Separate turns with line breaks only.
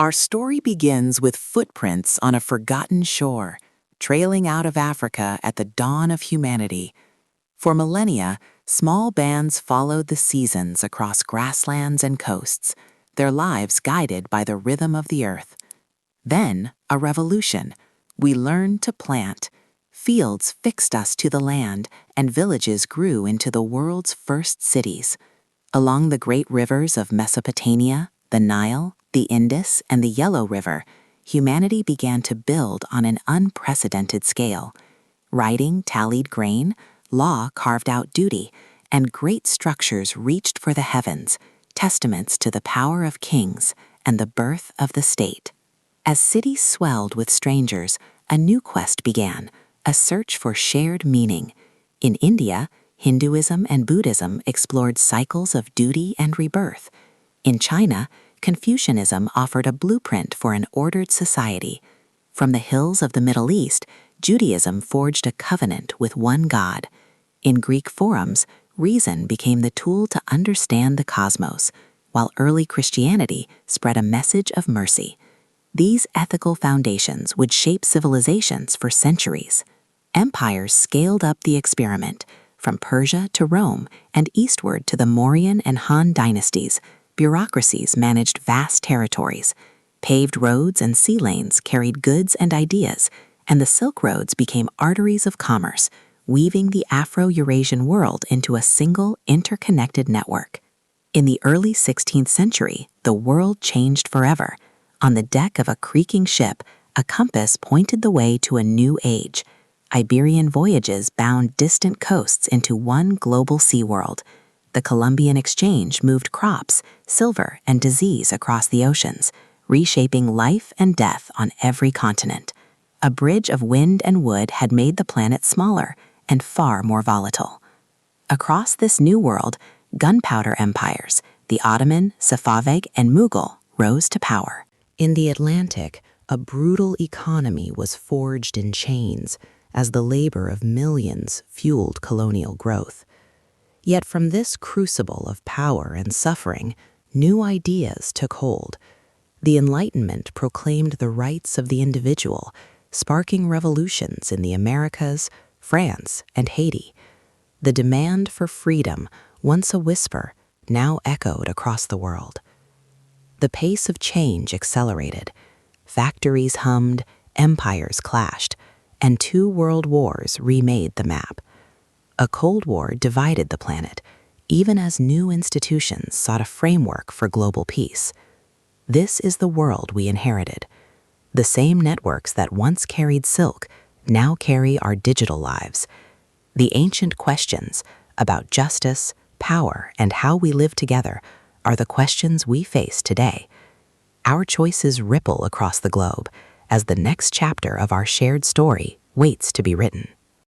Our story begins with footprints on a forgotten shore, trailing out of Africa at the dawn of humanity. For millennia, small bands followed the seasons across grasslands and coasts, their lives guided by the rhythm of the earth. Then, a revolution. We learned to plant. Fields fixed us to the land, and villages grew into the world's first cities. Along the great rivers of Mesopotamia, the Nile, the Indus, and the Yellow River, humanity began to build on an unprecedented scale. Writing tallied grain, law carved out duty, and great structures reached for the heavens, testaments to the power of kings and the birth of the state. As cities swelled with strangers, a new quest began, a search for shared meaning. In India, Hinduism and Buddhism explored cycles of duty and rebirth. In China, Confucianism offered a blueprint for an ordered society. From the hills of the Middle East, Judaism forged a covenant with one God. In Greek forums, reason became the tool to understand the cosmos, while early Christianity spread a message of mercy. These ethical foundations would shape civilizations for centuries. Empires scaled up the experiment, from Persia to Rome and eastward to the Mauryan and Han dynasties. Bureaucracies managed vast territories. Paved roads and sea lanes carried goods and ideas, and the Silk Roads became arteries of commerce, weaving the Afro-Eurasian world into a single, interconnected network. In the early 16th century, the world changed forever. On the deck of a creaking ship, a compass pointed the way to a new age. Iberian voyages bound distant coasts into one global seaworld. The Columbian Exchange moved crops, silver, and disease across the oceans, reshaping life and death on every continent. A bridge of wind and wood had made the planet smaller and far more volatile. Across this new world, gunpowder empires, the Ottoman, Safavid, and Mughal, rose to power. In the Atlantic, a brutal economy was forged in chains as the labor of millions fueled colonial growth. Yet from this crucible of power and suffering, new ideas took hold. The Enlightenment proclaimed the rights of the individual, sparking revolutions in the Americas, France, and Haiti. The demand for freedom, once a whisper, now echoed across the world. The pace of change accelerated. Factories hummed, empires clashed, and 2 world wars remade the map. A Cold War divided the planet, even as new institutions sought a framework for global peace. This is the world we inherited. The same networks that once carried silk now carry our digital lives. The ancient questions about justice, power, and how we live together are the questions we face today. Our choices ripple across the globe as the next chapter of our shared story waits to be written.